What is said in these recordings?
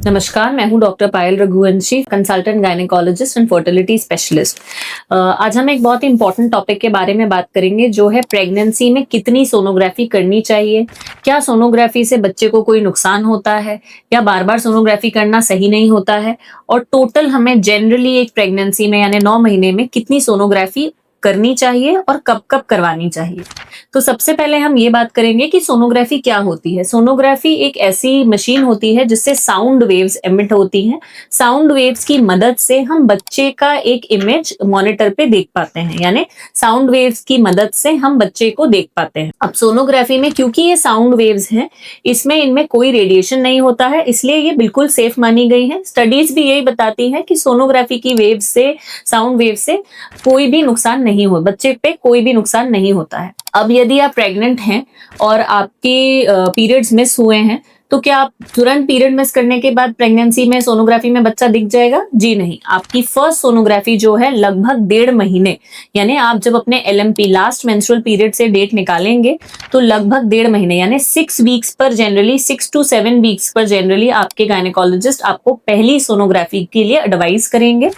नमस्कार, मैं हूं doctor Payal Raghuvanshi, consultant gynaecologist and fertility specialist. आज हम एक बहुत ही इंपॉर्टेंट टॉपिक के बारे में बात करेंगे, जो है प्रेगनेंसी में कितनी सोनोग्राफी करनी चाहिए, क्या सोनोग्राफी से बच्चे को कोई नुकसान होता है या बार बार सोनोग्राफी करना सही नहीं होता है, और टोटल हमें जनरली एक प्रेगनेंसी में यानी 9 महीने में कितनी सोनोग्राफी करनी चाहिए और कब कब करवानी चाहिए। तो सबसे पहले हम ये बात करेंगे कि सोनोग्राफी क्या होती है। सोनोग्राफी एक ऐसी मशीन होती है जिससे साउंड वेव्स एमिट होती हैं। साउंड वेव्स की मदद से हम बच्चे का एक इमेज मॉनिटर पे देख पाते हैं, यानी साउंड वेव्स की मदद से हम बच्चे को देख पाते हैं। अब सोनोग्राफी में क्योंकि ये साउंड वेव्स हैं, इनमें कोई रेडिएशन नहीं होता है, इसलिए ये बिल्कुल सेफ मानी गई है। स्टडीज भी यही बताती है कि सोनोग्राफी की वेव से, साउंड वेव से कोई भी नुकसान नहीं हो, बच्चे पे कोई भी नुकसान नहीं होता है। अब यदि आप प्रेग्नेंट हैं और आपके पीरियड्स मिस हुए हैं, तो क्या आप तुरंत पीरियड मिस करने के बाद प्रेगनेंसी में सोनोग्राफी में बच्चा दिख जाएगा? जी नहीं। आपकी फर्स्ट सोनोग्राफी जो है लगभग 1.5 महीने, यानी आप जब अपने LMP लास्ट मेंस्ट्रुअल पीरियड से डेट निकालेंगे तो लगभग 1.5 महीने यानी 6 वीक्स पर जनरली, 6 to 7 वीक्स पर जनरली आपके गायनेकोलॉजिस्ट आपको पहली सोनोग्राफी के लिए एडवाइस करेंगे।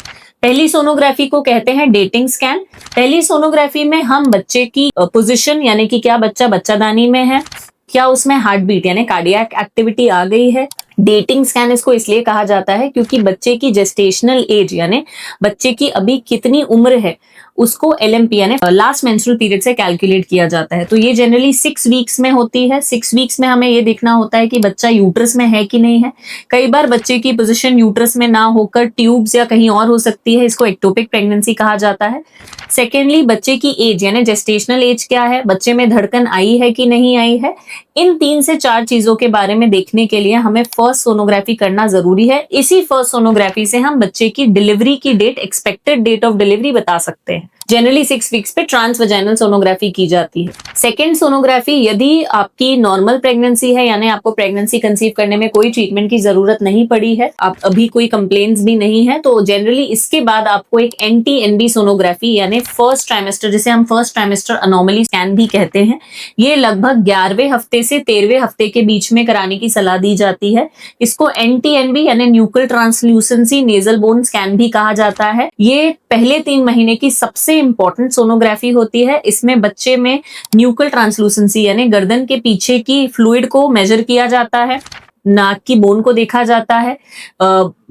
पहली सोनोग्राफी को कहते हैं डेटिंग स्कैन। पहली सोनोग्राफी में हम बच्चे की पोजीशन, यानी कि क्या बच्चा बच्चादानी में है, क्या उसमें हार्ट बीट यानी कार्डियक एक्टिविटी आ गई है। डेटिंग स्कैन इसको इसलिए कहा जाता है क्योंकि बच्चे की जेस्टेशनल एज यानी बच्चे की अभी कितनी उम्र है उसको LMP यानी लास्ट मेंस्ट्रुअल पीरियड से कैलकुलेट किया जाता है। तो ये जनरली 6 वीक्स में होती है। 6 वीक्स में हमें ये देखना होता है कि बच्चा यूट्रस में है कि नहीं है। कई बार बच्चे की पोजीशन यूट्रस में ना होकर ट्यूब्स या कहीं और हो सकती है, इसको एक्टोपिक प्रेगनेंसी कहा जाता है। सेकेंडली, बच्चे की एज यानी जेस्टेशनल एज क्या है, बच्चे में धड़कन आई है कि नहीं आई है। इन 3 से 4 चीजों के बारे में देखने के लिए हमें फर्स्ट सोनोग्राफी करना जरूरी है। इसी फर्स्ट सोनोग्राफी से हम बच्चे की डिलीवरी की date, expected date of delivery बता सकते हैं। जनरली 6 वीक्स पे ट्रांसवजाइनल सोनोग्राफी की जाती है। सेकेंड सोनोग्राफी, यदि आपकी नॉर्मल प्रेगनेंसी है यानी आपको प्रेगनेंसी कंसीव करने में कोई ट्रीटमेंट की जरूरत नहीं पड़ी है, आप अभी कोई कंप्लेंट्स भी नहीं है, तो जनरली इसके बाद आपको एक NT-NB सोनोग्राफी यानी फर्स्ट ट्राइमेस्टर, जिसे हम फर्स्ट ट्राइमेस्टर अनोमली स्कैन भी कहते हैं, ये लगभग 11वें हफ्ते से 13वें हफ्ते के बीच में कराने की सलाह दी जाती है। इसको NT-NB यानी न्यूक्ल ट्रांसल्यूसेंसी नेजल बोन स्कैन भी कहा जाता है। ये पहले 3 महीने की सबसे इंपॉर्टेंट सोनोग्राफी होती है। इसमें बच्चे में न्यूक्ल ट्रांसलूसेंसी यानी गर्दन के पीछे की फ्लूइड को मेजर किया जाता है, नाक की बोन को देखा जाता है,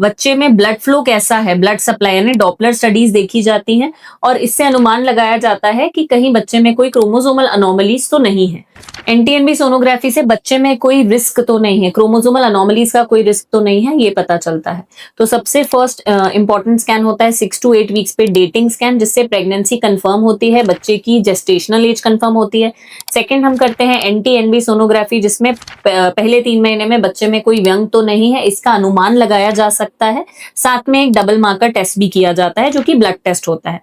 बच्चे में ब्लड फ्लो कैसा है, ब्लड सप्लाई यानी डॉपलर स्टडीज देखी जाती हैं, और इससे अनुमान लगाया जाता है कि कहीं बच्चे में कोई क्रोमोसोमल अनोमलीज तो नहीं है। NT-NB सोनोग्राफी से बच्चे में कोई रिस्क तो नहीं है, क्रोमोसोमल अनोमलीज का कोई रिस्क तो नहीं है, ये पता चलता है। तो सबसे फर्स्ट इंपॉर्टेंट स्कैन होता है 6 to 8 वीक्स पे डेटिंग स्कैन, जिससे प्रेगनेंसी कंफर्म होती है, बच्चे की जेस्टेशनल एज कंफर्म होती है। सेकंड हम करते हैं NT-NB सोनोग्राफी, जिसमें पहले 3 महीने में बच्चे में कोई व्यंग तो नहीं है, इसका अनुमान लगाया जा सकता है। साथ में एक डबल मार्कर टेस्ट भी किया जाता है जो कि ब्लड टेस्ट होता है।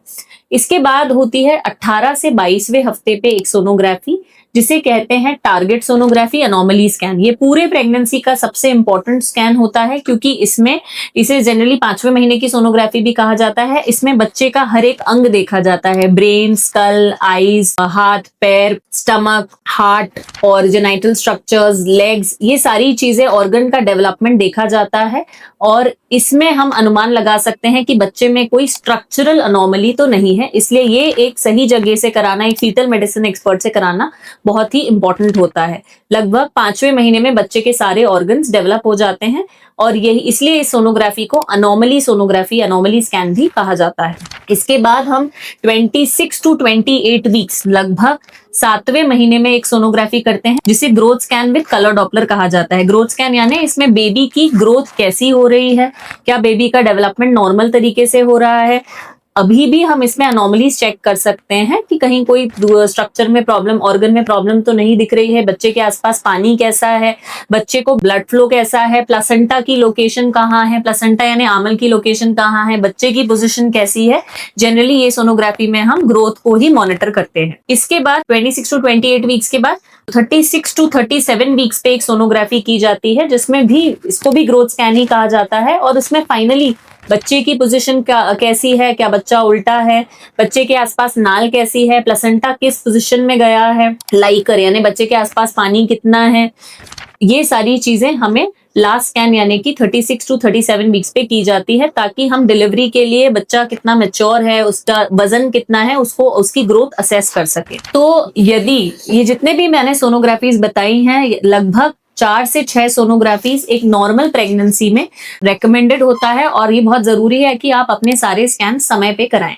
इसके बाद होती है 18 से 22वें हफ्ते पे एक सोनोग्राफी, जिसे कहते हैं टारगेट सोनोग्राफी अनोमली स्कैन। ये पूरे प्रेगनेंसी का सबसे इंपॉर्टेंट स्कैन होता है क्योंकि इसे जनरली 5वें महीने की सोनोग्राफी भी कहा जाता है। इसमें बच्चे का हर एक अंग देखा जाता है, ब्रेन, स्कल, आईज, हाथ, पैर, स्टमक, हार्ट और जेनाइटल स्ट्रक्चर्स, लेग्स, ये सारी चीजें, ऑर्गन का डेवलपमेंट देखा जाता है, और इसमें हम अनुमान लगा सकते हैं कि बच्चे में कोई स्ट्रक्चरल अनोमली तो नहीं है। इसलिए ये एक सही जगह से कराना, एक फीटल मेडिसिन एक्सपर्ट से कराना बहुत ही इंपॉर्टेंट होता है। लगभग 5वें महीने में बच्चे के सारे ऑर्गन्स डेवलप हो जाते हैं, और यही इसलिए इस सोनोग्राफी को अनोमली सोनोग्राफी, अनोमली स्कैन भी कहा जाता है। इसके बाद हम 26 to 28 वीक्स, लगभग 7वें महीने में एक सोनोग्राफी करते हैं, जिसे growth scan with colour Doppler कहा जाता है। ग्रोथ स्कैन यानी इसमें बेबी की ग्रोथ कैसी हो रही है, क्या बेबी का डेवलपमेंट नॉर्मल तरीके से हो रहा है। अभी भी हम इसमें अनोमलीज चेक कर सकते हैं कि कहीं कोई स्ट्रक्चर में प्रॉब्लम, ऑर्गन में प्रॉब्लम तो नहीं दिख रही है, बच्चे के आसपास पानी कैसा है, बच्चे को ब्लड फ्लो कैसा है, प्लासेंटा की लोकेशन कहाँ है, प्लासेंटा यानी आमल की लोकेशन कहाँ है, बच्चे की पोजीशन कैसी है। जनरली ये सोनोग्राफी में हम ग्रोथ को ही मॉनिटर करते हैं। इसके बाद 26 to 28 वीक्स के बाद 36 to 37 वीक्स पे एक सोनोग्राफी की जाती है, जिसमें भी इसको भी ग्रोथ स्कैन ही कहा जाता है, और उसमें फाइनली बच्चे की पोजीशन कैसी है, क्या बच्चा उल्टा है, बच्चे के आसपास नाल कैसी है, प्लेसेंटा किस पोजीशन में गया है, लाइकर यानी बच्चे के आसपास पानी कितना है, ये सारी चीजें हमें लास्ट स्कैन यानी कि 36 टू 37 वीक्स पे की जाती है, ताकि हम डिलीवरी के लिए बच्चा कितना मैच्योर है, उसका वजन कितना है, उसको उसकी ग्रोथ असेस कर सके। तो यदि ये जितने भी मैंने सोनोग्राफीज बताई हैं, लगभग 4 से 6 सोनोग्राफीज एक नॉर्मल प्रेगनेंसी में रेकमेंडेड होता है, और ये बहुत जरूरी है कि आप अपने सारे स्कैन समय पे कराएं।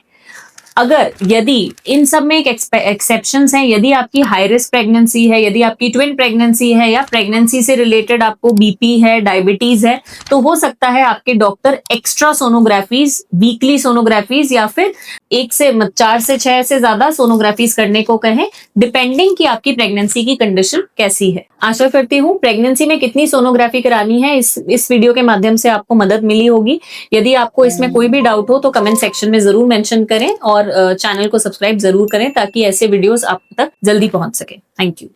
अगर यदि इन सब में एक एक्सेप्शंस हैं, यदि आपकी हाई रिस्क प्रेगनेंसी है, यदि आपकी ट्विन प्रेगनेंसी है, या प्रेगनेंसी से रिलेटेड आपको बीपी है, डायबिटीज है, तो हो सकता है आपके doctor extra sonographies, weekly sonographies, या फिर 4 से 6 से ज्यादा सोनोग्राफीज करने को कहें, डिपेंडिंग कि आपकी प्रेगनेंसी की कंडीशन कैसी है। आशा करती हूँ प्रेगनेंसी में कितनी सोनोग्राफी करानी है इस वीडियो के माध्यम से आपको मदद मिली होगी। यदि आपको इसमें कोई भी डाउट हो तो कमेंट सेक्शन में जरूर मेंशन करें, और चैनल को सब्सक्राइब जरूर करें, ताकि ऐसे वीडियोस आप तक जल्दी पहुंच सके। Thank you.